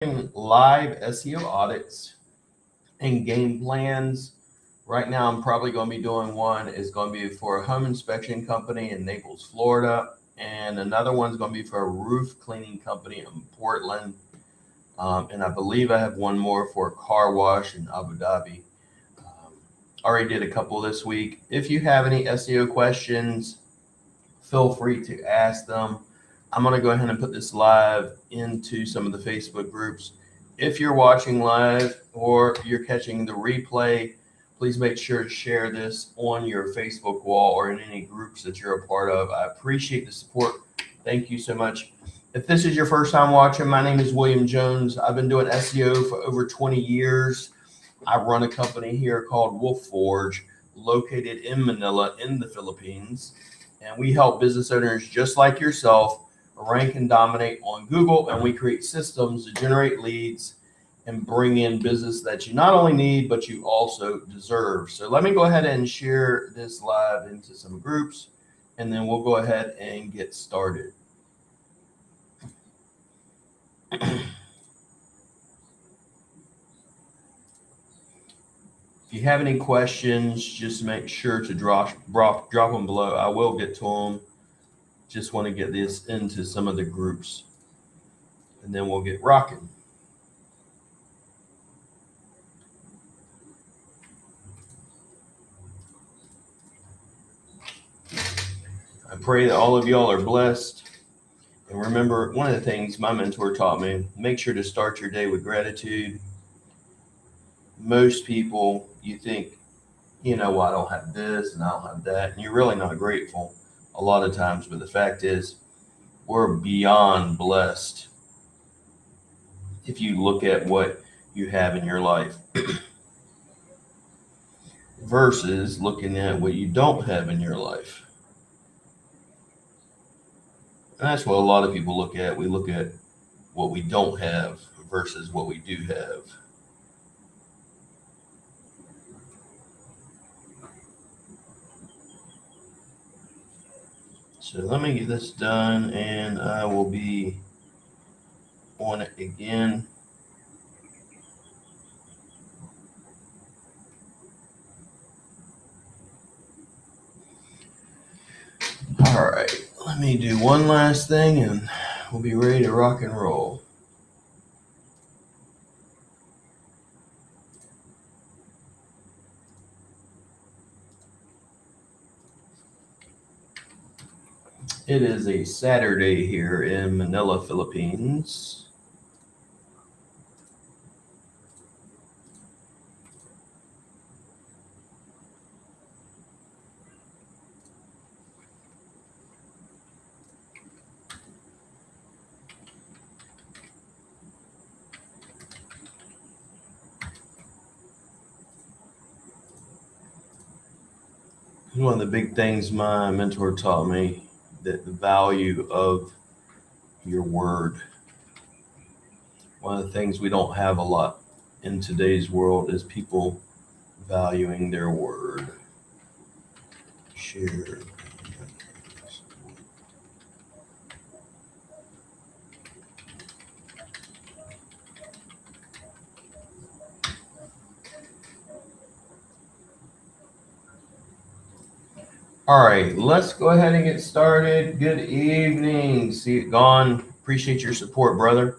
Live SEO audits and game plans. Right now, I'm probably going to be doing one is going to be for a home inspection company in Naples, Florida, and another one's going to be for a roof cleaning company in Portland. And I believe I have one more for a car wash in Abu Dhabi. Already did a couple this week. If you have any SEO questions, feel free to ask them. I'm going to go ahead and put this live into some of the Facebook groups. If you're watching live or you're catching the replay, please make sure to share this on your Facebook wall or in any groups that you're a part of. I appreciate the support. Thank you so much. If this is your first time watching, my name is William Jones. I've been doing SEO for over 20 years. I run a company here called Wolf Forge, located in Manila in the Philippines. And we help business owners just like yourself rank and dominate on Google, and we create systems to generate leads and bring in business that you not only need, but you also deserve. So let me go ahead and share this live into some groups, and then we'll go ahead and get started. If you have any questions, just make sure to drop them below. I will get to them. Just want to get this into some of the groups, and then we'll get rocking. I pray that all of y'all are blessed. And remember, one of the things my mentor taught me, make sure to start your day with gratitude. Most people, you think, well, I don't have this and I don't have that, and you're really not grateful a lot of times. But the fact is, we're beyond blessed if you look at what you have in your life versus looking at what you don't have in your life. And that's what a lot of people look at. We look at what we don't have versus what we do have. So let me get this done, and I will be on it again. All right, let me do one last thing, and we'll be ready to rock and roll. It is a Saturday here in Manila, Philippines. One of the big things my mentor taught me, that the value of your word. One of the things we don't have a lot in today's world is people valuing their word. Share. All right, let's go ahead and get started. Good evening. See it gone. Appreciate your support, brother.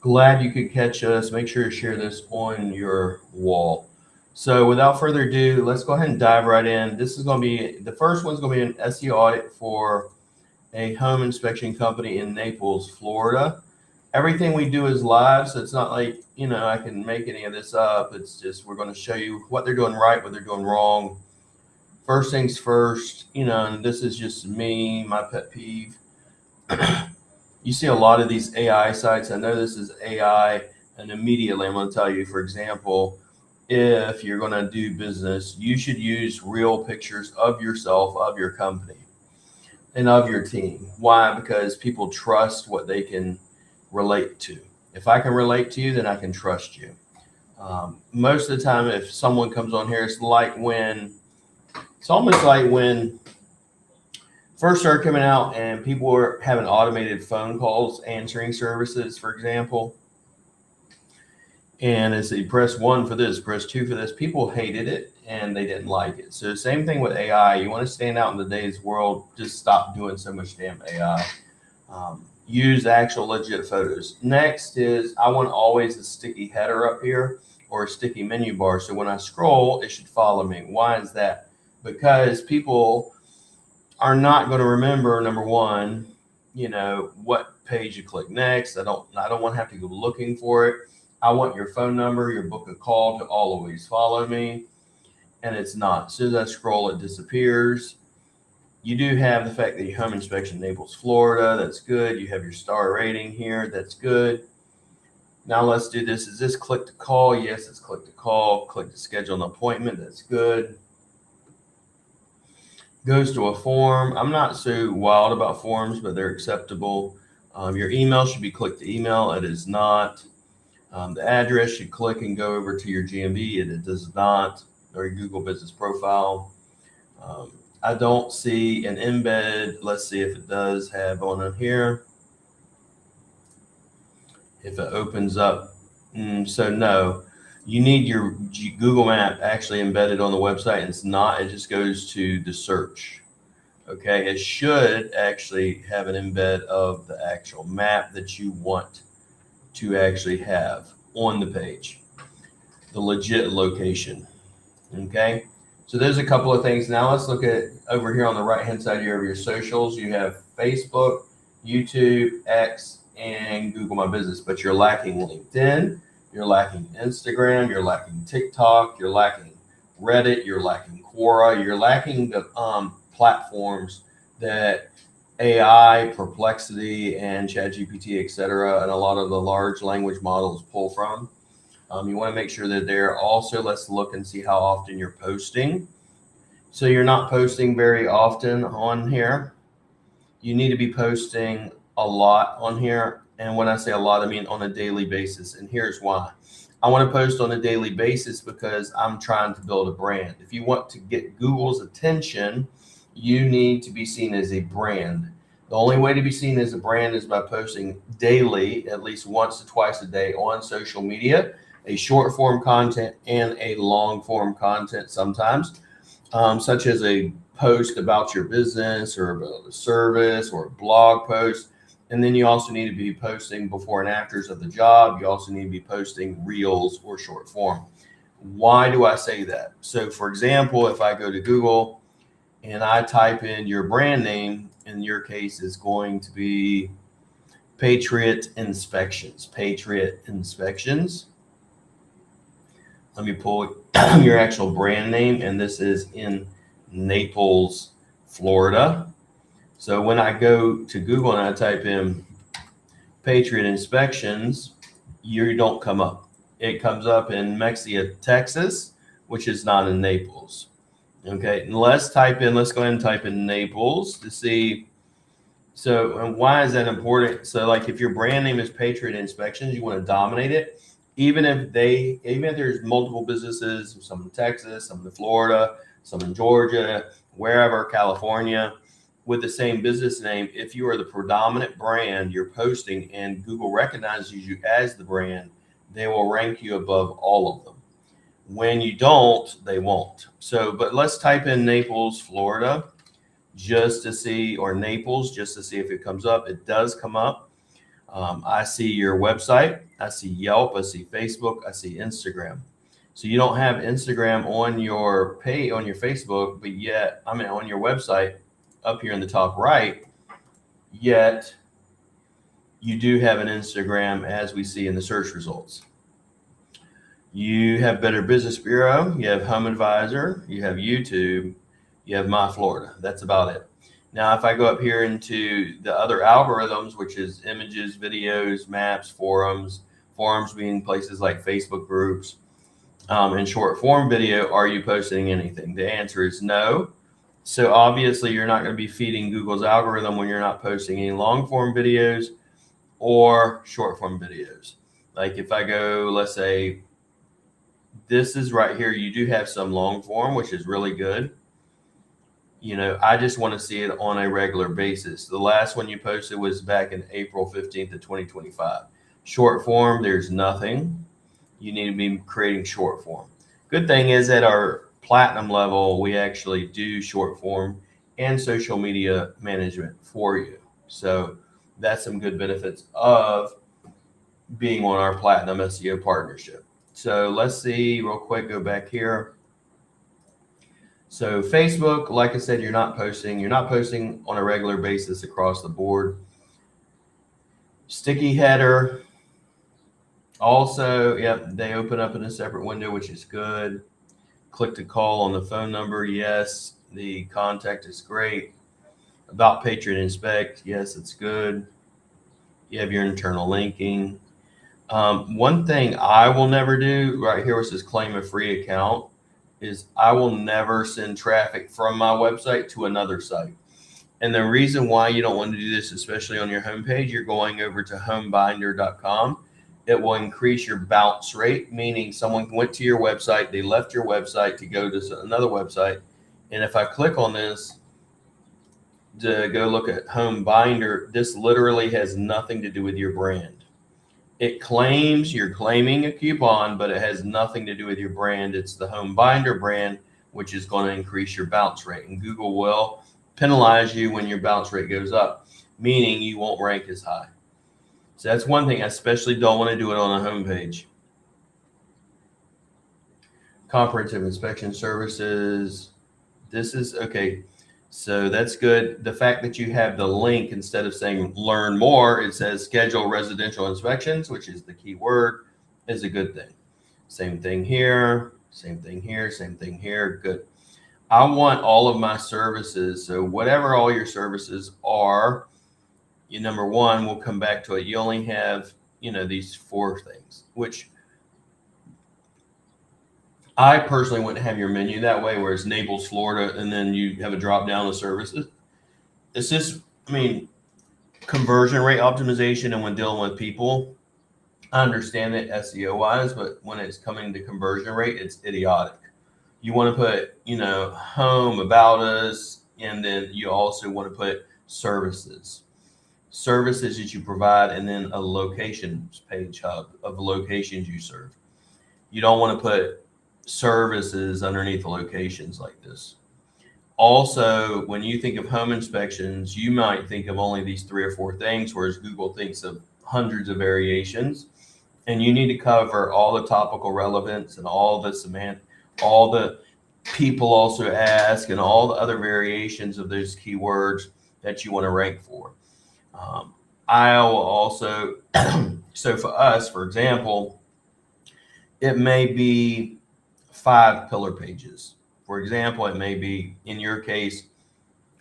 Glad you could catch us. Make sure to share this on your wall. So without further ado, let's go ahead and dive right in. This is going to be, the first one's going to be an SEO audit for a home inspection company in Naples, Florida. Everything we do is live, so it's not like, I can make any of this up. It's just, we're going to show you what they're doing right, what they're doing wrong. First things first, and this is just me, my pet peeve. You see a lot of these AI sites. I know this is AI, and immediately I'm going to tell you, for example, if you're going to do business, you should use real pictures of yourself, of your company, and of your team. Why? Because people trust what they can relate to. If I can relate to you, then I can trust you. Most of the time, if someone comes on here, it's almost like when first started coming out and people were having automated phone calls answering services, for example. And as you press 1 for this, press 2 for this, people hated it and they didn't like it. So same thing with AI. You want to stand out in today's world, just stop doing so much damn AI. Use actual legit photos. Next is I want always a sticky header up here or a sticky menu bar. So when I scroll, it should follow me. Why is that? Because people are not going to remember, number one, what page you click next. I don't want to have to go looking for it. I want your phone number, your book a call to always follow me. And it's not. As soon as I scroll, it disappears. You do have the fact that your home inspection Naples, Florida. That's good. You have your star rating here. That's good. Now let's do this. Is this click to call? Yes, it's click to call. Click to schedule an appointment. That's good. Goes to a form. I'm not so wild about forms, but they're acceptable. Your email should be click to email. It is not. The address should click and go over to your GMB. It does not. Or your Google Business Profile. I don't see an embed. Let's see if it does have on here. If it opens up. So no, you need your Google Map actually embedded on the website. And it's not. It just goes to the search. Okay. It should actually have an embed of the actual map that you want to actually have on the page. The legit location. Okay. So there's a couple of things. Now let's look at over here on the right hand side here of your socials. You have Facebook, YouTube, X, and Google My Business, but you're lacking LinkedIn, you're lacking Instagram, you're lacking TikTok, you're lacking Reddit, you're lacking Quora, you're lacking the platforms that AI, Perplexity, and ChatGPT, etc., and a lot of the large language models pull from. You want to make sure that they're also, let's look and see how often you're posting. So you're not posting very often on here. You need to be posting a lot on here. And when I say a lot, I mean on a daily basis. And here's why. I want to post on a daily basis because I'm trying to build a brand. If you want to get Google's attention, you need to be seen as a brand. The only way to be seen as a brand is by posting daily, at least once to twice a day on social media, a short form content and a long form content sometimes, such as a post about your business or about a service or a blog post. And then you also need to be posting before and afters of the job. You also need to be posting reels or short form. Why do I say that? So for example, if I go to Google and I type in your brand name, in your case is going to be Patriot Inspections. Patriot Inspections. Let me pull your actual brand name, and this is in Naples, Florida. So when I go to Google and I type in Patriot Inspections, you don't come up. It comes up in Mexia, Texas, which is not in Naples. Okay, and let's go ahead and type in Naples to see. So, and why is that important? So like if your brand name is Patriot Inspections, you want to dominate it. Even if there's multiple businesses, some in Texas, some in Florida, some in Georgia, wherever, California, with the same business name, if you are the predominant brand you're posting and Google recognizes you as the brand, they will rank you above all of them. When you don't, they won't. So, but let's type in Naples, Florida, just to see, or Naples, just to see if it comes up. It does come up. I see your website, I see Yelp, I see Facebook, I see Instagram. So you don't have Instagram on your page, on your Facebook, but yet, on your website up here in the top right, yet you do have an Instagram as we see in the search results. You have Better Business Bureau, you have Home Advisor, you have YouTube, you have My Florida. That's about it. Now, if I go up here into the other algorithms, which is images, videos, maps, forums being places like Facebook groups, and short form video, are you posting anything? The answer is no. So obviously you're not going to be feeding Google's algorithm when you're not posting any long form videos or short form videos. Like if I go, let's say this is right here, you do have some long form, which is really good. I just want to see it on a regular basis. The last one you posted was back in April 15th of 2025. Short form, there's nothing. You need to be creating short form. Good thing is at our platinum level, we actually do short form and social media management for you. So that's some good benefits of being on our platinum SEO partnership. So let's see real quick, go back here. So Facebook, like I said, you're not posting on a regular basis across the board. Sticky header, also, yep, they open up in a separate window, which is good. Click to call on the phone number, yes. The contact is great. About Patreon Inspect, yes, it's good. You have your internal linking. One thing I will never do right here, which says claim a free account, is I will never send traffic from my website to another site. And the reason why you don't want to do this, especially on your homepage, you're going over to homebinder.com. It will increase your bounce rate, meaning someone went to your website, they left your website to go to another website. And if I click on this to go look at Home Binder, this literally has nothing to do with your brand. It claims you're claiming a coupon, but it has nothing to do with your brand. It's the Home Binder brand, which is going to increase your bounce rate. And Google will penalize you when your bounce rate goes up, meaning you won't rank as high. So that's one thing. I especially don't want to do it on a homepage. Comprehensive inspection services. This is okay. So that's good. The fact that you have the link, instead of saying learn more, it says schedule residential inspections, which is the key word, is a good thing. Same thing here, same thing here, same thing here. Good. I want all of my services. So whatever all your services are, number one, we'll come back to it. You only have, these 4 things, which I personally wouldn't have your menu that way, where it's Naples, Florida, and then you have a drop down of services. It's just, conversion rate optimization, and when dealing with people, I understand it SEO wise, but when it's coming to conversion rate, it's idiotic. You want to put, home, about us, and then you also want to put services that you provide, and then a locations page hub of the locations you serve. You don't want to put services underneath the locations like this. Also, when you think of home inspections, you might think of only these 3 or 4 things, whereas Google thinks of hundreds of variations. And you need to cover all the topical relevance and all the people also ask, and all the other variations of those keywords that you want to rank for. I will also, so for us, for example, it may be 5 pillar pages. For example, it may be, in your case,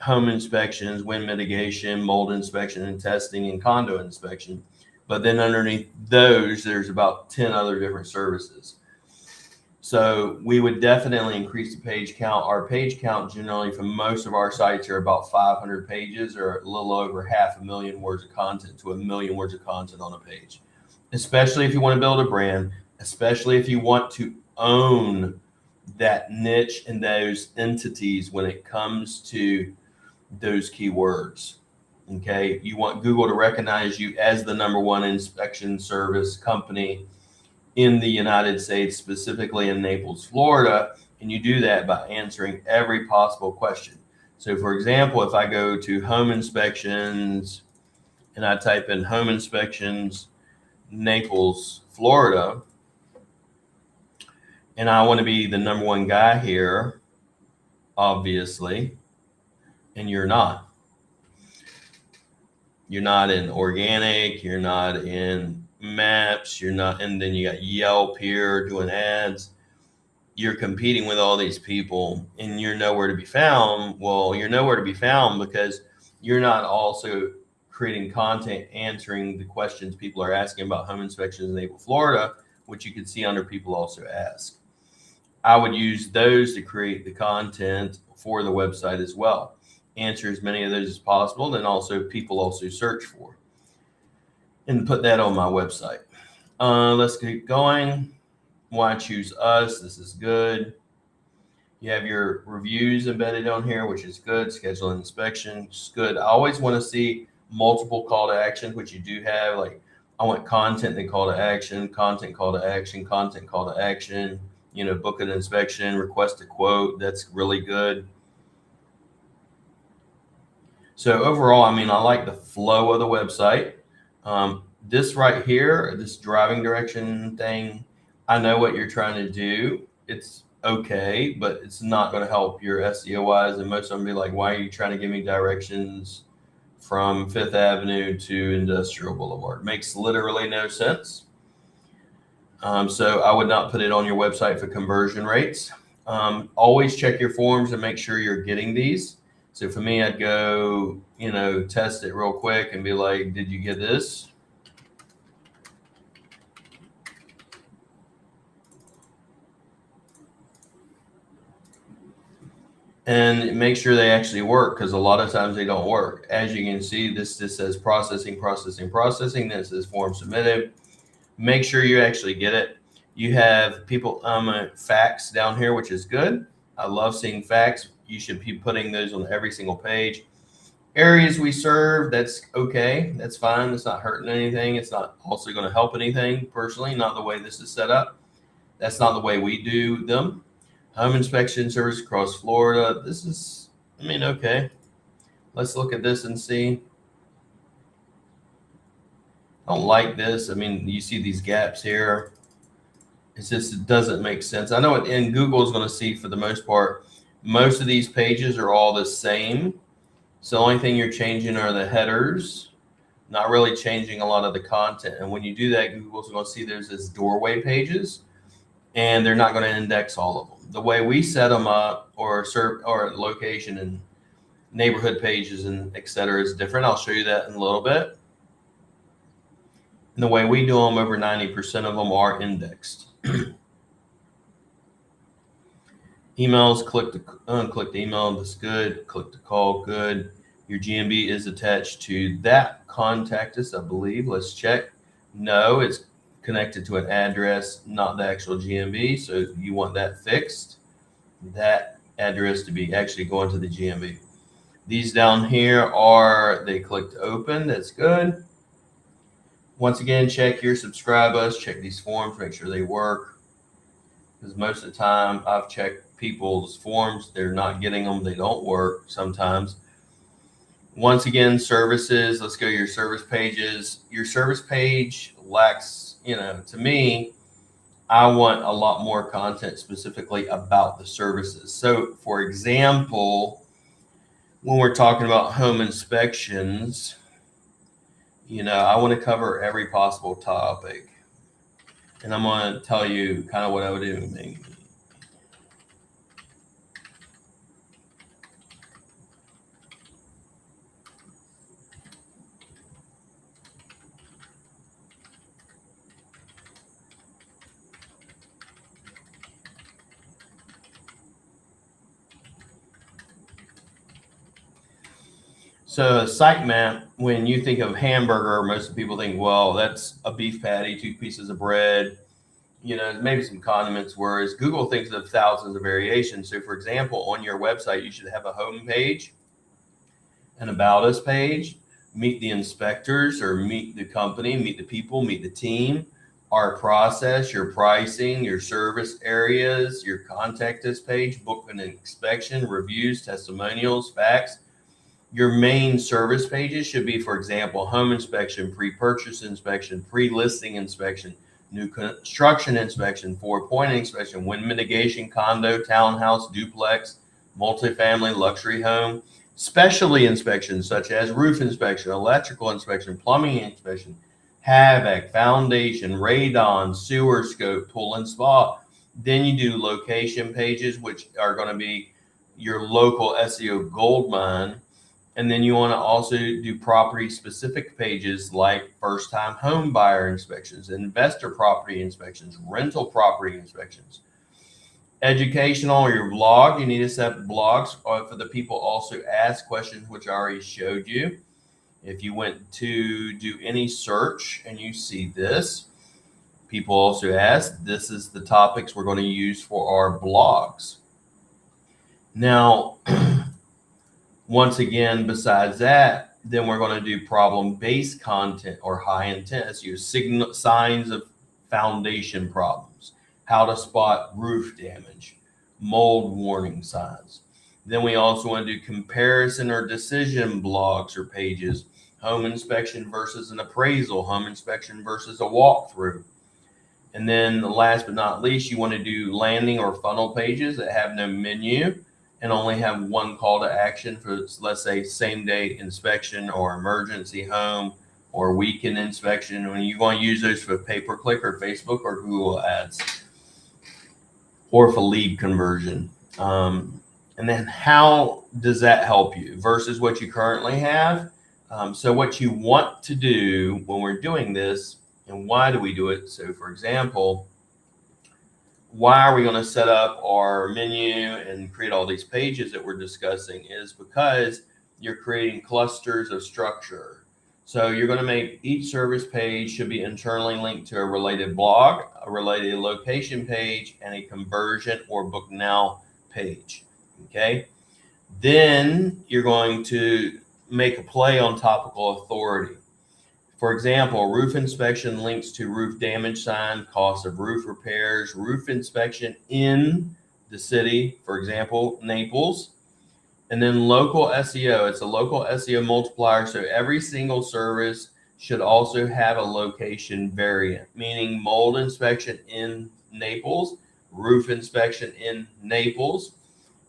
home inspections, wind mitigation, mold inspection and testing, and condo inspection. But then underneath those, there's about 10 other different services. So we would definitely increase the page count. Our page count generally for most of our sites are about 500 pages, or a little over 500,000 words of content to 1 million words of content on a page. Especially if you want to build a brand, especially if you want to own that niche and those entities when it comes to those keywords. Okay, you want Google to recognize you as the #1 inspection service company in the United States, specifically in Naples, Florida, and you do that by answering every possible question. So for example, if I go to home inspections and I type in home inspections Naples, Florida, and I want to be the #1 guy here, obviously, and you're not. You're not in organic, you're not in maps, you're not, and then you got Yelp here doing ads. You're competing with all these people and you're nowhere to be found. Well, you're nowhere to be found because you're not also creating content answering the questions people are asking about home inspections in Naples, Florida, which you can see under people also ask. I would use those to create the content for the website as well. Answer as many of those as possible, then also people also search for, and put that on my website. Let's keep going. Why choose us? This is good. You have your reviews embedded on here, which is good. Schedule an inspection, is good. I always want to see multiple call to actions, which you do have. Like I want content and call to action, content call to action, content call to action. Book an inspection, request a quote. That's really good. So overall, I like the flow of the website. This right here, this driving direction thing, I know what you're trying to do. It's okay, but it's not going to help your SEO wise. And most of them be like, why are you trying to give me directions from Fifth Avenue to Industrial Boulevard? Makes literally no sense. So I would not put it on your website for conversion rates. Always check your forms and make sure you're getting these. So for me, I'd go, test it real quick and be like, did you get this? And make sure they actually work, because a lot of times they don't work. As you can see, this just says processing. Then it says form submitted. Make sure you actually get it. You have people facts down here, which is good. I love seeing facts. You should be putting those on every single page. Areas we serve, that's okay. That's fine. It's not hurting anything. It's not also going to help anything personally, not the way this is set up. That's not the way we do them. Home inspection service across Florida. This is, okay. Let's look at this and see. I don't like this. You see these gaps here. It doesn't make sense. I know and Google is going to see, for the most part, most of these pages are all the same. So the only thing you're changing are the headers, not really changing a lot of the content. And when you do that, Google's going to see there's this doorway pages, and they're not going to index all of them. The way we set them up, or location and neighborhood pages and et cetera, is different. I'll show you that in a little bit. And the way we do them, over 90% of them are indexed. Emails, click the email, that's good. Click the call, good. Your GMB is attached to that. Contact us, I believe. Let's check. No, it's connected to an address, not the actual GMB. So you want that fixed. That address to be actually going to the GMB. These down here they clicked open. That's good. Once again, check your subscribe us, check these forms, make sure they work. Because most of the time I've checked people's forms, they're not getting them, they don't work sometimes. Once again, services, let's go to your service pages. Your service page lacks, to me, I want a lot more content specifically about the services. So for example, when we're talking about home inspections, I want to cover every possible topic. And I'm going to tell you kind of what I would do. So a sitemap, when you think of hamburger, most people think, well, that's a beef patty, 2 pieces of bread, maybe some condiments, whereas Google thinks of thousands of variations. So for example, on your website, you should have a home page, an about us page, meet the inspectors, or meet the company, meet the people, meet the team, our process, your pricing, your service areas, your contact us page, book an inspection, reviews, testimonials, facts. Your main service pages should be, for example, home inspection, pre-purchase inspection, pre-listing inspection, new construction inspection, 4-point inspection, wind mitigation, condo, townhouse, duplex, multifamily, luxury home, specialty inspections such as roof inspection, electrical inspection, plumbing inspection, havoc, foundation, radon, sewer scope, pool and spa. Then you do location pages, which are going to be your local SEO gold mine. And then you want to also do property specific pages like first time home buyer inspections, investor property inspections, rental property inspections. Educational, your blog, you need to set blogs for the people also ask questions, which I already showed you. If you went to do any search and you see this, people also ask, this is the topics we're going to use for our blogs. Now, once again, besides that, then we're going to do problem-based content or high intent SEO, signs of foundation problems, how to spot roof damage, mold warning signs. Then we also want to do comparison or decision blogs or pages, home inspection versus an appraisal, home inspection versus a walkthrough. And then last but not least, you want to do landing or funnel pages that have no menu and only have one call to action for, let's say, same day inspection or emergency home or weekend inspection. When you want to use those for pay-per-click or Facebook or Google ads or for lead conversion. And then how does that help you versus what you currently have? So what you want to do when we're doing this, and why do we do it? So for example, why are we going to set up our menu and create all these pages that we're discussing is because you're creating clusters of structure. So you're going to make each service page should be internally linked to a related blog, a related location page, and a conversion or book now page. Okay. Then you're going to make a play on topical authority. For example, roof inspection links to roof damage sign, cost of roof repairs, roof inspection in the city, for example, Naples. And then local SEO, it's a local SEO multiplier. So every single service should also have a location variant, meaning mold inspection in Naples, roof inspection in Naples.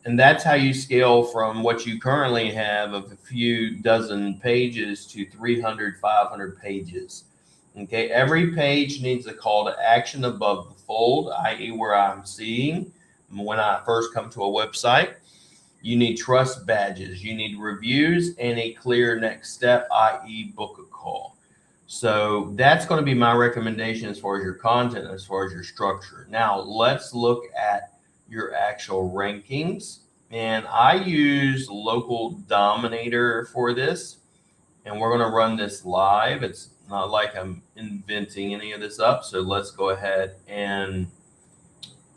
And that's how you scale from what you currently have of a few dozen pages to 300, 500 pages. Okay, every page needs a call to action above the fold, i.e. where I'm seeing when I first come to a website. You need trust badges, you need reviews, and a clear next step, i.e. book a call. So that's going to be my recommendation as far as your content, as far as your structure. Now let's look at your actual rankings. And I use Local Dominator for this, and we're going to run this live. It's not like I'm inventing any of this up. So let's go ahead and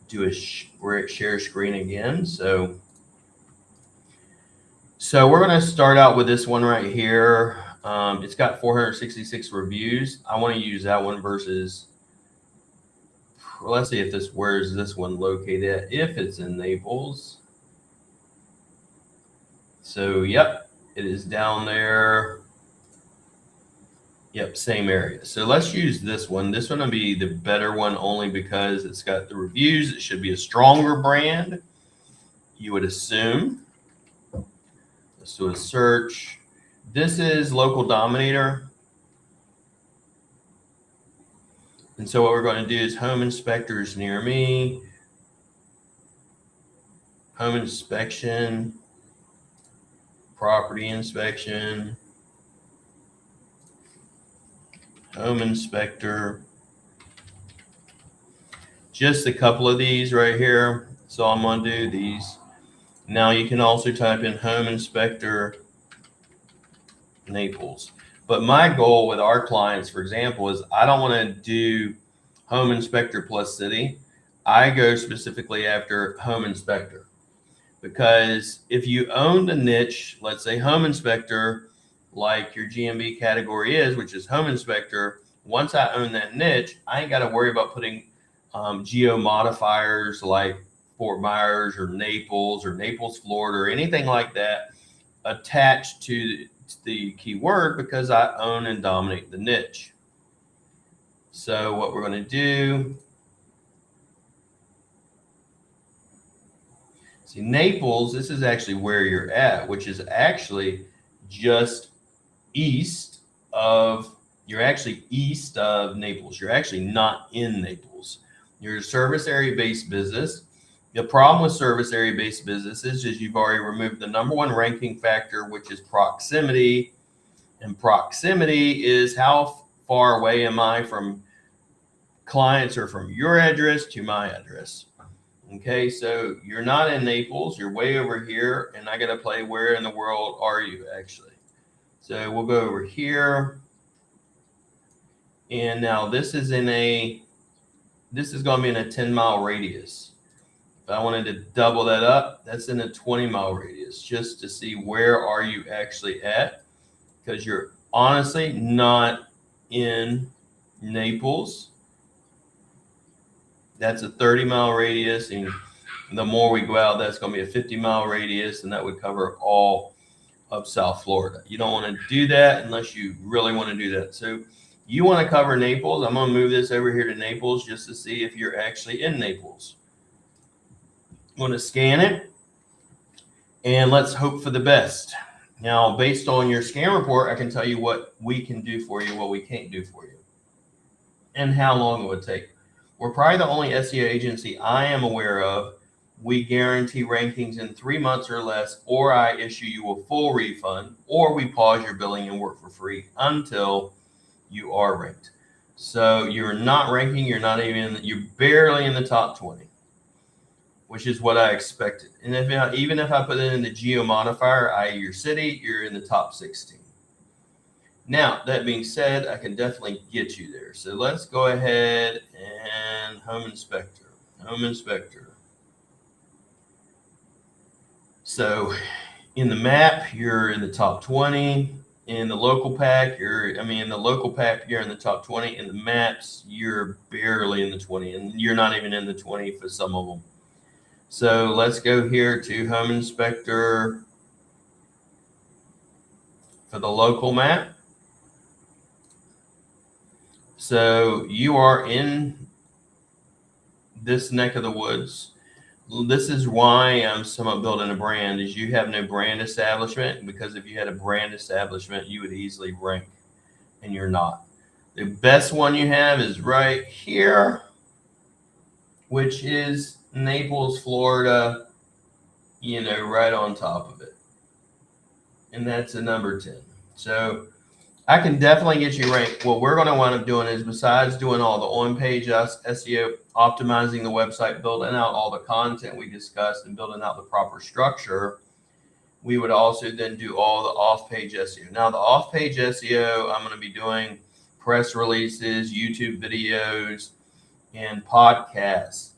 do a share screen again. So we're going to start out with this one right here. It's got 466 reviews. I want to use that one versus, let's see if this, where is this one located at? If it's in Naples. So, yep, it is down there. Yep, same area. So let's use this one. This one will be the better one only because it's got the reviews. It should be a stronger brand, you would assume. Let's do a search. This is Local Dominator. And so what we're going to do is home inspectors near me, home inspection, property inspection, home inspector, just a couple of these right here. So I'm going to do these. Now you can also type in home inspector Naples. But my goal with our clients, for example, is I don't want to do home inspector plus city. I go specifically after home inspector. Because if you own the niche, let's say home inspector, like your GMB category is, which is home inspector, once I own that niche, I ain't got to worry about putting geo modifiers like Fort Myers or Naples, Florida, or anything like that attached to the keyword because I own and dominate the niche. So what we're going to do, see, Naples, this is actually where you're at, which is actually just east of, you're actually east of Naples. You're actually not in Naples. You're a service area based business. The problem with service area based businesses is you've already removed the number one ranking factor, which is proximity. And proximity is how far away am I from clients or from your address to my address. Okay, so you're not in Naples, you're way over here, and I got to play where in the world are you actually? So we'll go over here. And now this is going to be in a 10-mile radius. I wanted to double that up. That's in a 20-mile radius, just to see where are you actually at, because you're honestly not in Naples. That's a 30-mile radius, and the more we go out, that's going to be a 50-mile radius, and that would cover all of South Florida. You don't want to do that unless you really want to do that. So you want to cover Naples. I'm going to move this over here to Naples just to see if you're actually in Naples. I'm going to scan it, and let's hope for the best. Now, based on your scan report, I can tell you what we can do for you, what we can't do for you, and how long it would take. We're probably the only SEO agency I am aware of. We guarantee rankings in 3 months or less, or I issue you a full refund, or we pause your billing and work for free until you are ranked. So you're not ranking, you're barely in the top 20, which is what I expected. And even if I put it in the geo modifier, i.e. your city, you're in the top 16. Now, that being said, I can definitely get you there. So let's go ahead and home inspector. So in the map, you're in the top 20. In the local pack, you're in the top 20. In the maps, you're barely in the 20, and you're not even in the 20 for some of them. So let's go here to home inspector for the local map. So you are in this neck of the woods. This is why I'm somewhat building a brand, is you have no brand establishment, because if you had a brand establishment, you would easily rank, and you're not. The best one you have is right here, which is Naples, Florida, right on top of it. And that's a number 10. So I can definitely get you ranked. What we're going to wind up doing is, besides doing all the on-page SEO, optimizing the website, building out all the content we discussed, and building out the proper structure, we would also then do all the off-page SEO. Now, the off-page SEO, I'm going to be doing press releases, YouTube videos, and podcasts.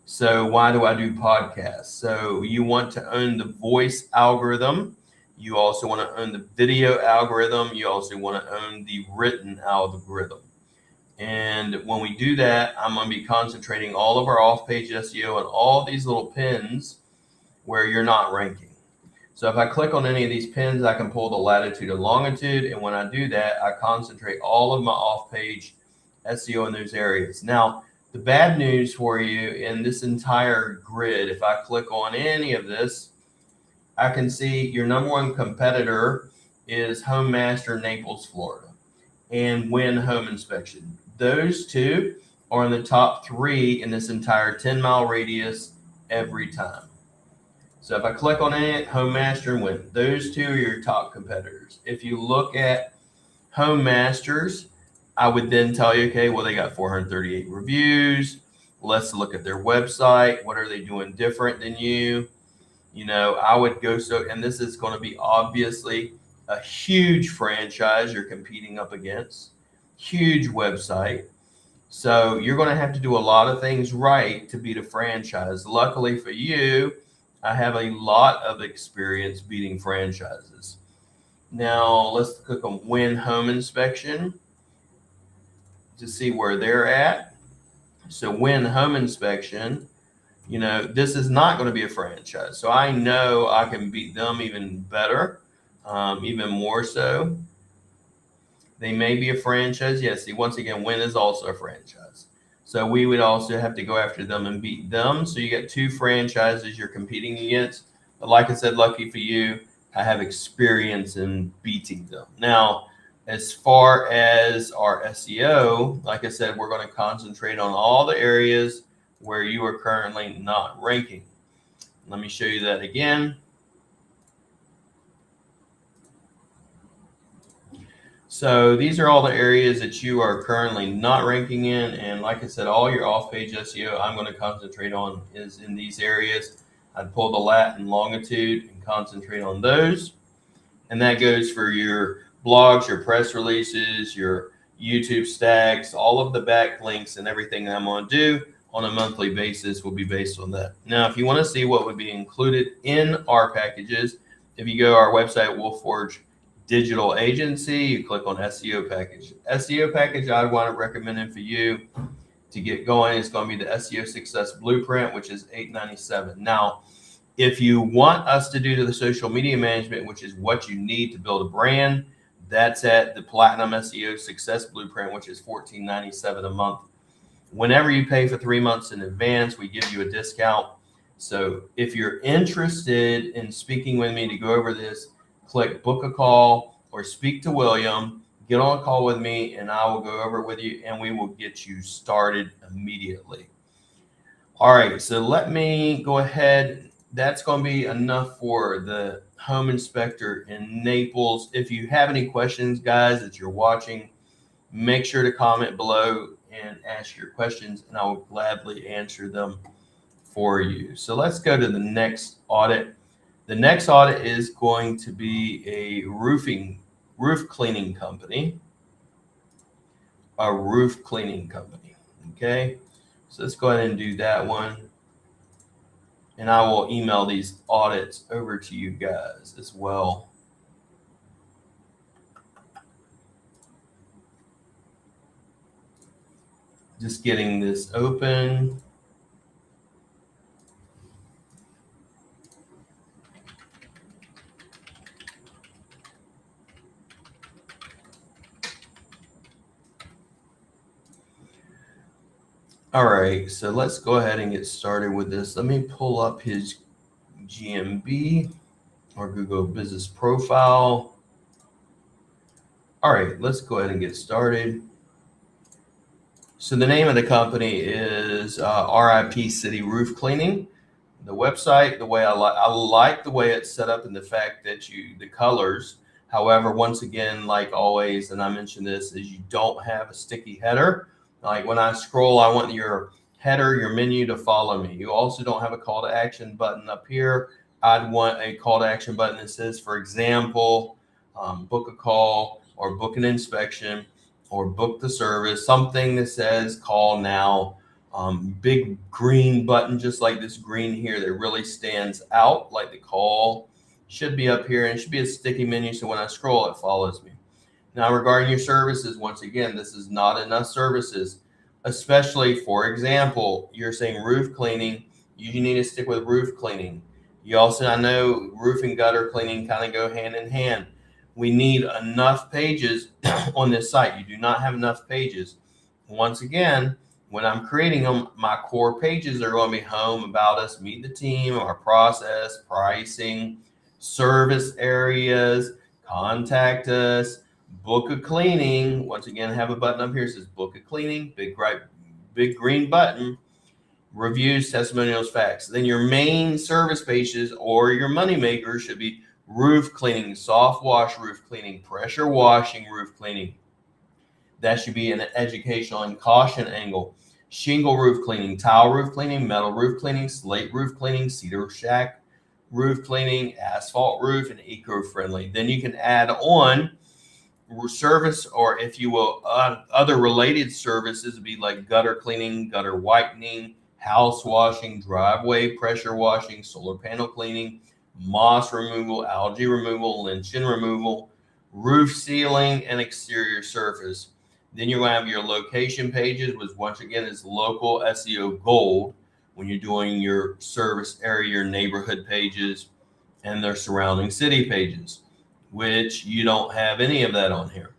So why do I do podcasts? So you want to own the voice algorithm. You also want to own the video algorithm. You also want to own the written algorithm. And when we do that, I'm going to be concentrating all of our off-page SEO on all these little pins where you're not ranking. So if I click on any of these pins, I can pull the latitude and longitude. And when I do that, I concentrate all of my off-page SEO in those areas. Now, the bad news for you in this entire grid, if I click on any of this, I can see your number one competitor is Home Master Naples, Florida, and Win Home Inspection. Those two are in the top 3 in this entire 10-mile radius every time. So if I click on it, Home Master and Win, those two are your top competitors. If you look at Home Masters, I would then tell you, okay, well, they got 438 reviews. Let's look at their website. What are they doing different than you? I would go and this is going to be obviously a huge franchise you're competing up against, huge website. So you're going to have to do a lot of things right to beat a franchise. Luckily for you, I have a lot of experience beating franchises. Now let's click on Win Home Inspection to see where they're at. So Win Home Inspection, this is not going to be a franchise. So I know I can beat them even better, even more so. They may be a franchise. Yes, see, once again, Win is also a franchise. So we would also have to go after them and beat them. So you got 2 franchises you're competing against. But like I said, lucky for you, I have experience in beating them. Now, as far as our SEO, like I said, we're going to concentrate on all the areas where you are currently not ranking. Let me show you that again. So these are all the areas that you are currently not ranking in. And like I said, all your off-page SEO I'm going to concentrate on is in these areas. I'd pull the lat and longitude and concentrate on those. And that goes for your blogs, your press releases, your YouTube stacks, all of the backlinks and everything that I'm going to do. on a monthly basis will be based on that. Now, if you want to see what would be included in our packages, if you go to our website, Wolfforge Digital Agency, you click on SEO package. SEO package I'd want to recommend for you to get going is going to be the SEO Success Blueprint, which is $897. Now, if you want us to do the social media management, which is what you need to build a brand, that's at the Platinum SEO Success Blueprint, which is $1497 a month. Whenever you pay for 3 months in advance, we give you a discount. So if you're interested in speaking with me to go over this, click book a call or speak to William, get on a call with me, and I will go over it with you and we will get you started immediately. All right, so let me go ahead. That's going to be enough for the home inspector in Naples. If you have any questions, guys, that you're watching, make sure to comment below and ask your questions, and I will gladly answer them for you. So let's go to the next audit. The next audit is going to be a roof cleaning company. A roof cleaning company. Okay, so let's go ahead and do that one. And I will email these audits over to you guys as well. Just getting this open. All right, so let's go ahead and get started with this. Let me pull up his GMB or Google Business Profile. All right, let's go ahead and get started. So the name of the company is RIP City Roof Cleaning. The website, the way I like the way it's set up and the fact that the colors. However, once again, like always, and I mentioned this, is you don't have a sticky header. Like when I scroll, I want your header, your menu to follow me. You also don't have a call to action button up here. I'd want a call to action button that says, for example, book a call or book an inspection or book the service, something that says call now. Big green button, just like this green here, that really stands out, like the call should be up here, and it should be a sticky menu, so when I scroll, it follows me. Now, regarding your services, once again, this is not enough services, especially, for example, you're saying roof cleaning, you need to stick with roof cleaning. You also, I know roof and gutter cleaning kind of go hand in hand. We need enough pages on this site. You do not have enough pages. Once again, when I'm creating them, my core pages are going to be home, about us, meet the team, our process, pricing, service areas, contact us, book a cleaning. Once again, have a button up here that says book a cleaning, big green button, reviews, testimonials, facts. Then your main service pages or your money maker should be roof cleaning, soft wash roof cleaning, pressure washing roof cleaning. That should be an educational and caution angle. Shingle roof cleaning, tile roof cleaning, metal roof cleaning, slate roof cleaning, cedar shack roof cleaning, asphalt roof, and eco-friendly. Then you can add on service, or if you will, other related services would be like gutter cleaning, gutter whitening, house washing, driveway pressure washing, solar panel cleaning, moss removal, algae removal, lichen removal, roof sealing, and exterior surface. Then you're going to have your location pages, which once again is local SEO gold when you're doing your service area, your neighborhood pages, and their surrounding city pages, which you don't have any of that on here.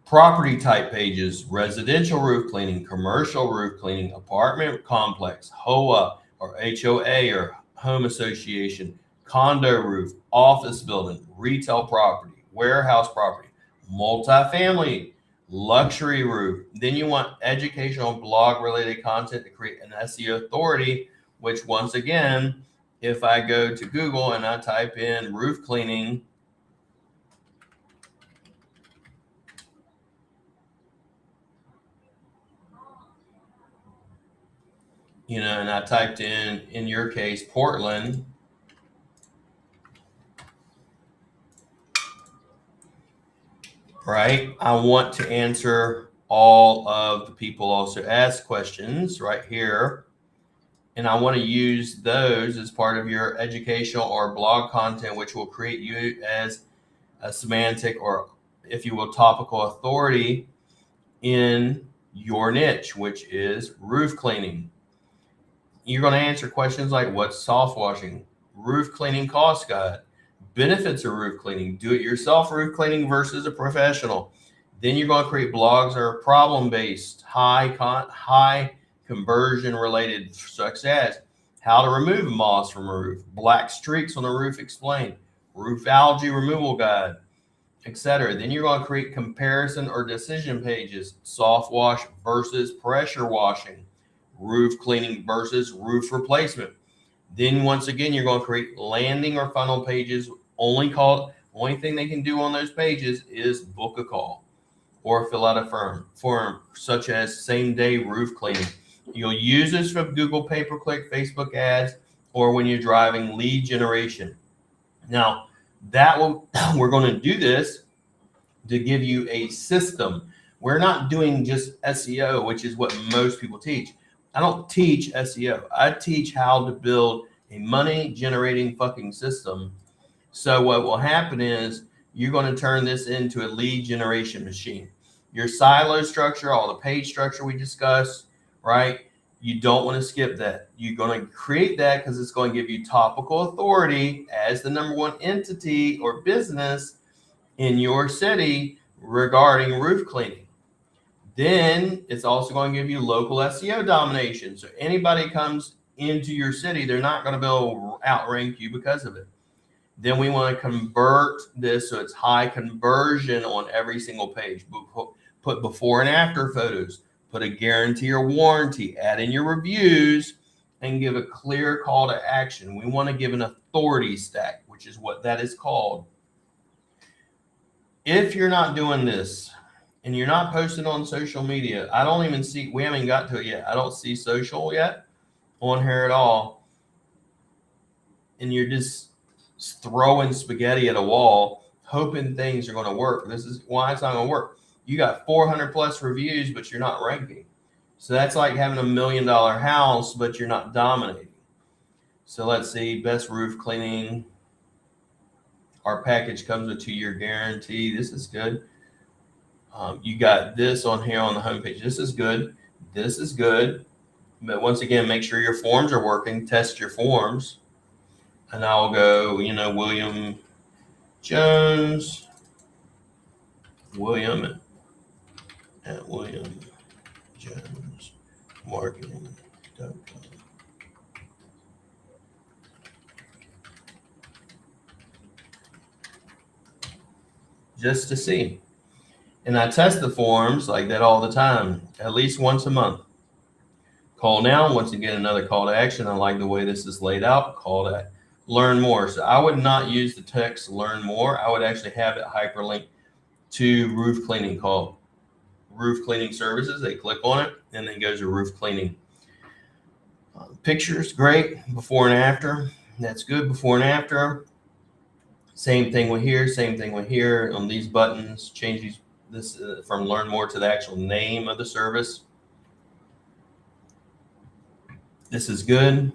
Property type pages, residential roof cleaning, commercial roof cleaning, apartment complex, HOA or HOA or home association, condo roof, office building, retail property, warehouse property, multifamily, luxury roof. Then you want educational blog related content to create an SEO authority, which once again, if I go to Google and I type in roof cleaning, and I typed in your case, Portland, right? I want to answer all of the people also ask questions right here. And I want to use those as part of your educational or blog content, which will create you as a semantic or, if you will, topical authority in your niche, which is roof cleaning. You're going to answer questions like, what's soft washing, roof cleaning cost guide, benefits of roof cleaning, do-it-yourself roof cleaning versus a professional. Then you're going to create blogs that are problem-based, high conversion related, such as how to remove moss from a roof, black streaks on the roof explained, roof algae removal guide, etc. Then you're going to create comparison or decision pages, soft wash versus pressure washing, roof cleaning versus roof replacement. Then once again, you're going to create landing or funnel pages. Only thing they can do on those pages is book a call or fill out a form, such as same day roof cleaning. You'll use this for Google pay-per-click, Facebook ads, or when you're driving lead generation. Now, we're going to do this to give you a system. We're not doing just SEO, which is what most people teach. I don't teach SEO. I teach how to build a money generating fucking system. So what will happen is you're going to turn this into a lead generation machine. Your silo structure, all the page structure we discussed, right? You don't want to skip that. You're going to create that because it's going to give you topical authority as the #1 entity or business in your city regarding roof cleaning. Then it's also going to give you local SEO domination. So anybody comes into your city, they're not going to be able to outrank you because of it. Then we want to convert this so it's high conversion on every single page. Put before and after photos, put a guarantee or warranty, add in your reviews, and give a clear call to action. We want to give an authority stack, which is what that is called. If you're not doing this and you're not posting on social media, I don't even see, we haven't got to it yet. I don't see social yet on here at all. And you're just throwing spaghetti at a wall, hoping things are going to work. This is why it's not going to work. You got 400 plus reviews, but you're not ranking. So that's like having $1 million house, but you're not dominating. So let's see, best roof cleaning. Our package comes with a 2-year guarantee. This is good. You got this on here on the homepage. This is good. This is good. But once again, make sure your forms are working. Test your forms. And I'll go, William Jones, William at William Jones Marketing.com. Just to see. And I test the forms like that all the time, at least once a month. Call now. Once again, another call to action. I like the way this is laid out. Call to learn more. So I would not use the text learn more. I would actually have it hyperlink to roof cleaning, called roof cleaning services. They click on it and then goes to roof cleaning. Pictures, great. Before and after. That's good. Before and after. Same thing with here. Same thing with here on these buttons. Change this from learn more to the actual name of the service. This is good.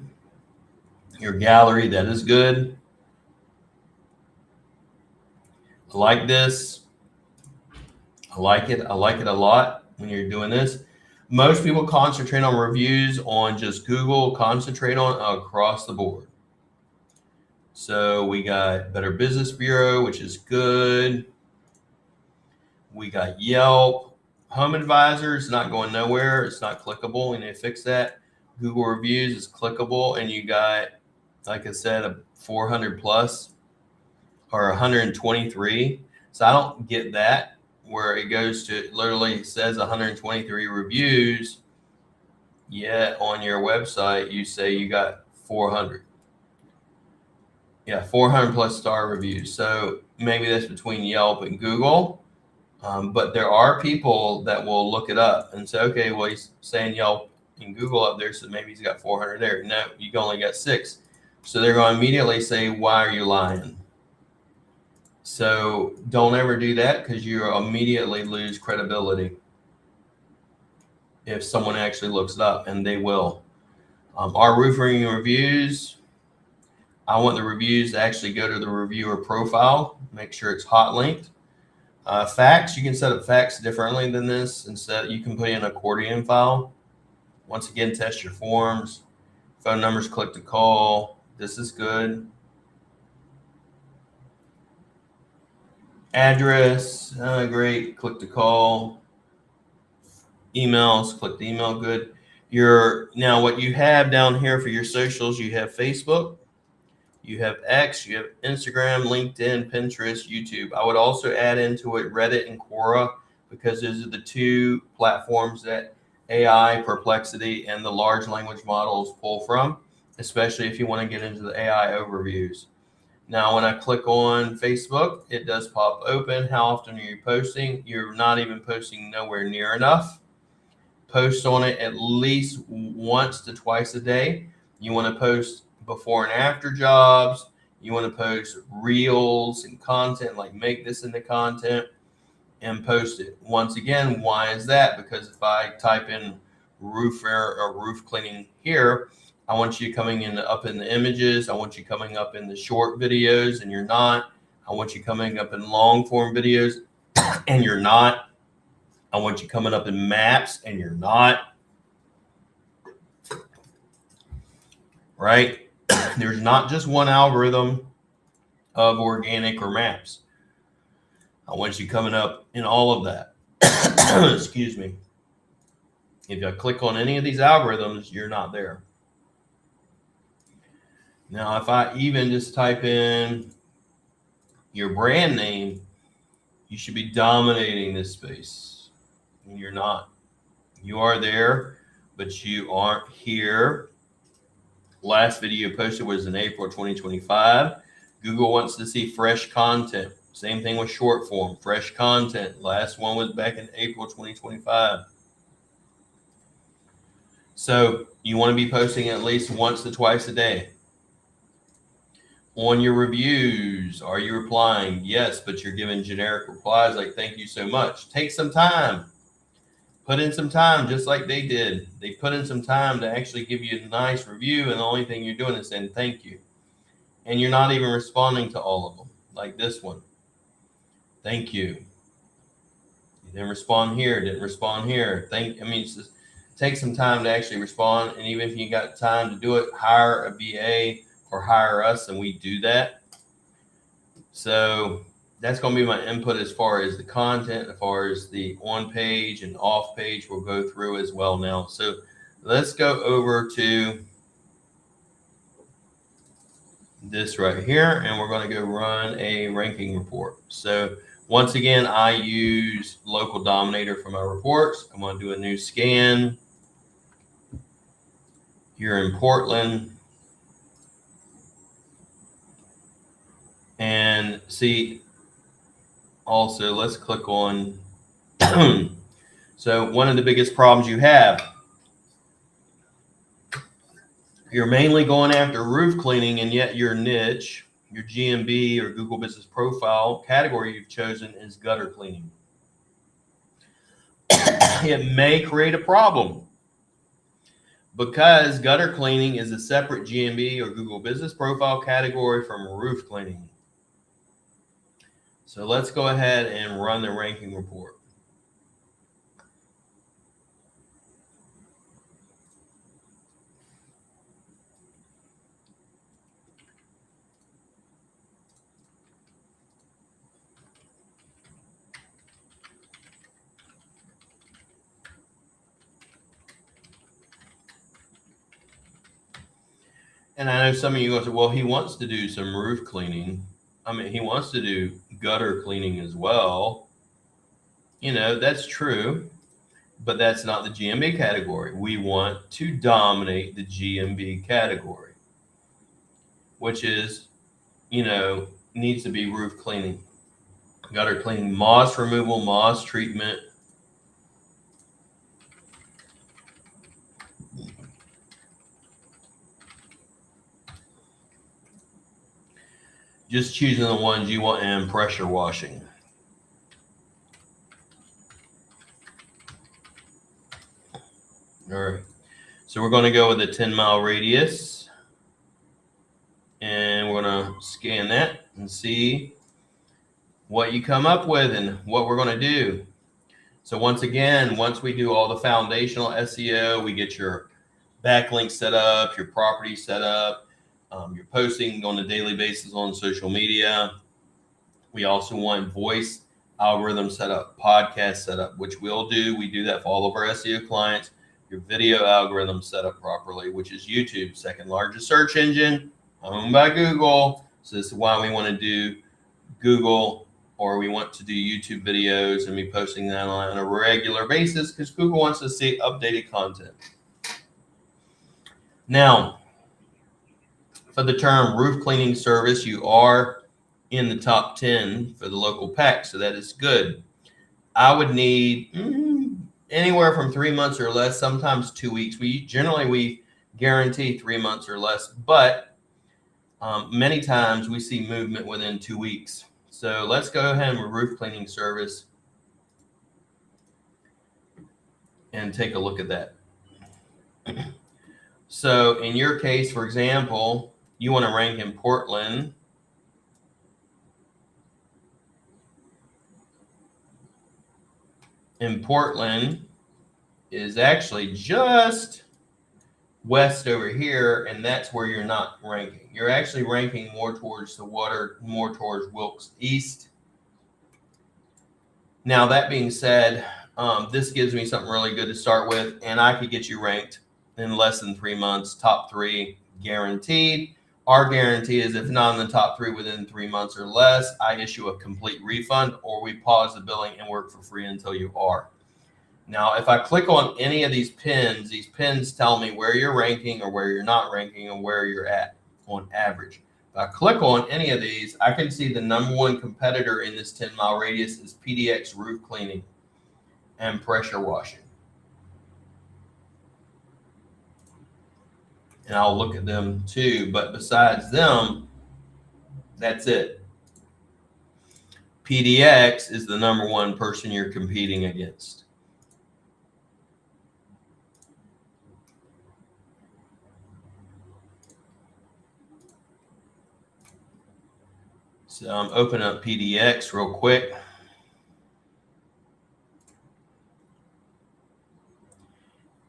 Your gallery, that is good. I like this. I like it. I like it a lot when you're doing this. Most people concentrate on reviews on just Google, concentrate on across the board. So we got Better Business Bureau, which is good. We got Yelp. Home Advisor is not going nowhere. It's not clickable. We need to fix that. Google Reviews is clickable. And you got, like I said, a 400 plus or 123. So I don't get that, where it goes to, it literally says 123 reviews, yet on your website you say you got 400. Yeah, 400 plus star reviews. So maybe that's between Yelp and Google. But there are people that will look it up and say, okay, well, he's saying Yelp and Google up there, so maybe he's got 400 there. No, you only got 6. So they're going to immediately say, why are you lying? So don't ever do that, because you immediately lose credibility. if someone actually looks it up, and they will. Our roofing reviews, I want the reviews to actually go to the reviewer profile, make sure it's hot linked. Facts, you can set up facts differently than this. Instead, you can put in an accordion file. Once again, test your forms. Phone numbers, click to call. This is good. Address, great, click to call. Emails, click the email, good. Now what you have down here for your socials, you have Facebook, you have X, you have Instagram, LinkedIn, Pinterest, YouTube. I would also add into it Reddit and Quora, because those are the two platforms that AI, Perplexity, and the large language models pull from, especially if you want to get into the AI overviews. Now, when I click on Facebook, it does pop open. How often are you posting? You're not even posting nowhere near enough. Post on it at least once to twice a day. You want to post before and after jobs. You want to post reels and content, like make this into content and post it. Once again, why is that? Because if I type in roofer or roof cleaning here, I want you coming in up in the images. I want you coming up in the short videos, and you're not. I want you coming up in long form videos, and you're not. I want you coming up in maps, and you're not. Right? There's not just one algorithm of organic or maps. I want you coming up in all of that. Excuse me. If I click on any of these algorithms, you're not there. Now, if I even just type in your brand name, you should be dominating this space. And you're not. You are there, but you aren't here. Last video posted was in April 2025. Google wants to see fresh content. Same thing with short form, fresh content. Last one was back in April 2025. So you want to be posting at least once to twice a day. On your reviews, are you replying? Yes, but you're giving generic replies like, thank you so much. Take some time. Put in some time, just like they did. They put in some time to actually give you a nice review, and the only thing you're doing is saying thank you. And you're not even responding to all of them, like this one. Thank you. You didn't respond here, didn't respond here. It's just take some time to actually respond. And even if you got time to do it, hire a VA or hire us, and we do that. So that's going to be my input as far as the content, as far as the on page and off page we'll go through as well now. So let's go over to this right here, and we're going to go run a ranking report. So once again, I use Local Dominator for my reports. I'm going to do a new scan. You're in Portland. And see, also, let's click on. So one of the biggest problems you have, you're mainly going after roof cleaning, and yet your niche, your GMB or Google Business Profile category you've chosen is gutter cleaning. It may create a problem because gutter cleaning is a separate GMB or Google Business Profile category from roof cleaning. So let's go ahead and run the ranking report. And I know some of you go say, well, he wants to do some roof cleaning. He wants to do gutter cleaning as well. That's true, but that's not the GMB category. We want to dominate the GMB category, which is, needs to be roof cleaning, gutter cleaning, moss removal, moss treatment. Just choosing the ones you want, and pressure washing. All right. So we're going to go with a 10-mile radius. And we're going to scan that and see what you come up with and what we're going to do. So once again, once we do all the foundational SEO, we get your backlink set up, your property set up, you're posting on a daily basis on social media. We also want voice algorithm set up, podcast set up, which we'll do. We do that for all of our SEO clients. Your video algorithm set up properly, which is YouTube, second largest search engine, owned by Google. So this is why we want to do Google, or we want to do YouTube videos and be posting that on a regular basis because Google wants to see updated content. Now, for the term roof cleaning service, you are in the top 10 for the local pack, so that is good. I would need anywhere from 3 months or less, sometimes 2 weeks. We guarantee 3 months or less, but many times we see movement within 2 weeks. So let's go ahead with roof cleaning service and take a look at that. So in your case, for example, you want to rank in Portland. And Portland is actually just west over here, and that's where you're not ranking. You're actually ranking more towards the water, more towards Wilkes East. Now, that being said, this gives me something really good to start with, and I could get you ranked in less than 3 months, top 3 guaranteed. Our guarantee is if not in the top 3 within 3 months or less, I issue a complete refund, or we pause the billing and work for free until you are. Now, if I click on any of these pins tell me where you're ranking or where you're not ranking and where you're at on average. If I click on any of these, I can see the number 1 competitor in this 10-mile radius is PDX roof cleaning and pressure washing. And I'll look at them too, but besides them, that's it. PDX is the number 1 person you're competing against. So I'm opening up PDX real quick.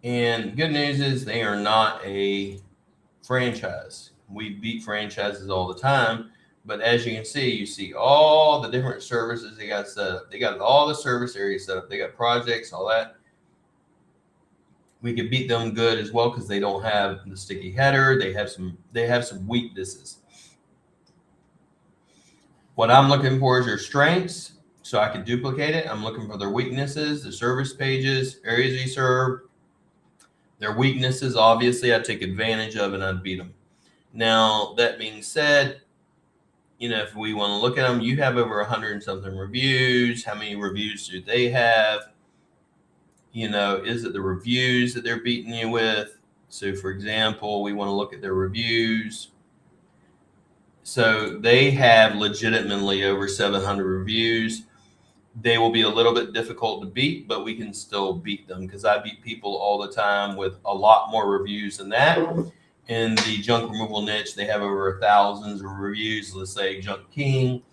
And good news is they are not a franchise. We beat franchises all the time. But as you can see, you see all the different services they got set up. They got all the service areas set up. They got projects, all that. We could beat them good as well because they don't have the sticky header. They have some weaknesses. What I'm looking for is their strengths, so I can duplicate it. I'm looking for their weaknesses, the service pages, areas they serve. Their weaknesses, obviously, I take advantage of and I'd beat them. Now, that being said, if we want to look at them, you have over 100 and something reviews. How many reviews do they have? Is it the reviews that they're beating you with? So, for example, we want to look at their reviews. So they have legitimately over 700 reviews. They will be a little bit difficult to beat, but we can still beat them because I beat people all the time with a lot more reviews than that. In the junk removal niche, they have over thousands of reviews, let's say Junk King,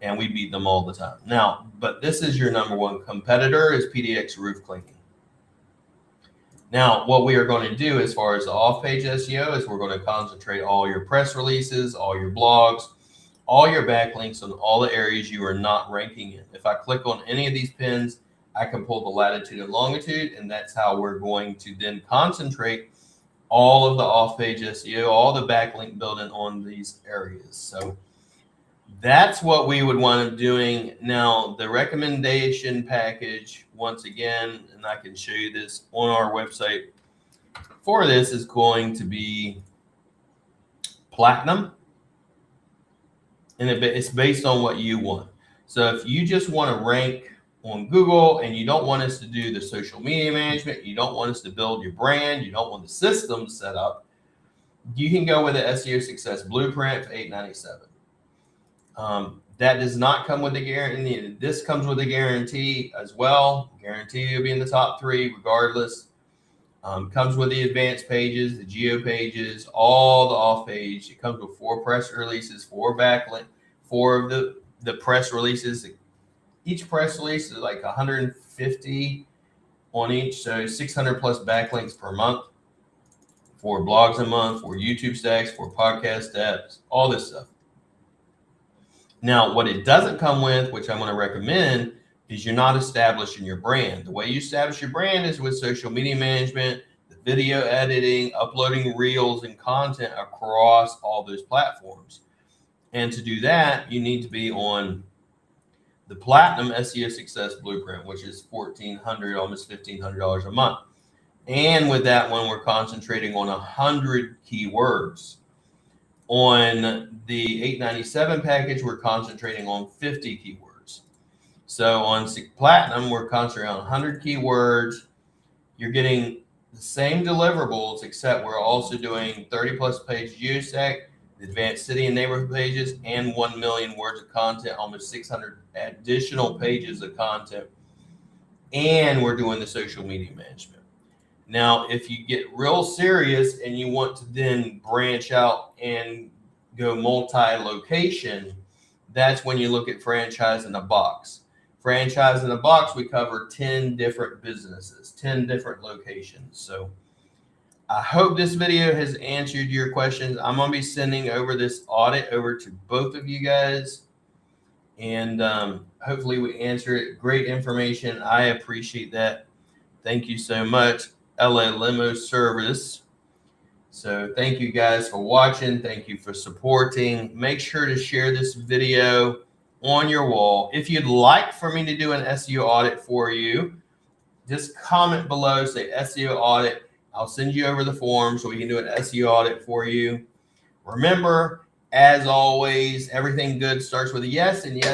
and we beat them all the time. Now, but this is your number 1 competitor is PDX Roof Cleaning. Now, what we are going to do as far as the off-page SEO is we're going to concentrate all your press releases, all your blogs, all your backlinks on all the areas you are not ranking in. If I click on any of these pins, I can pull the latitude and longitude, and that's how we're going to then concentrate all of the off-page SEO, all the backlink building on these areas. So that's what we would want to be doing. Now, the recommendation package, once again, and I can show you this on our website for this, is going to be platinum. And it's based on what you want. So if you just want to rank on Google and you don't want us to do the social media management, you don't want us to build your brand, you don't want the system set up, you can go with the SEO Success Blueprint for $8.97. That does not come with a guarantee. This comes with a guarantee as well. Guarantee you'll be in the top 3 regardless. Comes with the advanced pages, the geo pages, all the off page. It comes with 4 press releases, 4 backlink, 4 of the press releases. Each press release is like 150 on each, so 600 plus backlinks per month, 4 blogs a month, 4 YouTube stacks, 4 podcast steps, all this stuff. Now, what it doesn't come with, which I'm going to recommend, is you're not establishing your brand. The way you establish your brand is with social media management, the video editing, uploading reels and content across all those platforms. And to do that, you need to be on the Platinum SEO Success Blueprint, which is $1,400, almost $1,500 a month. And with that one, we're concentrating on 100 keywords. On the $897 package, we're concentrating on 50 keywords. So on Platinum, we're concentrating on 100 keywords. You're getting the same deliverables, except we're also doing 30 plus page geostack, advanced city and neighborhood pages, and 1 million words of content, almost 600 additional pages of content. And we're doing the social media management. Now, if you get real serious and you want to then branch out and go multi-location, that's when you look at Franchise in a Box. Franchise in a Box, we cover 10 different businesses, 10 different locations. So I hope this video has answered your questions. I'm going to be sending over this audit over to both of you guys. And hopefully we answer it. Great information. I appreciate that. Thank you so much. LA Limo Service. So thank you guys for watching. Thank you for supporting. Make sure to share this video on your wall. If you'd like for me to do an SEO audit for you, just comment below, say SEO audit. I'll send you over the form so we can do an SEO audit for you. Remember, as always, everything good starts with a yes, and yes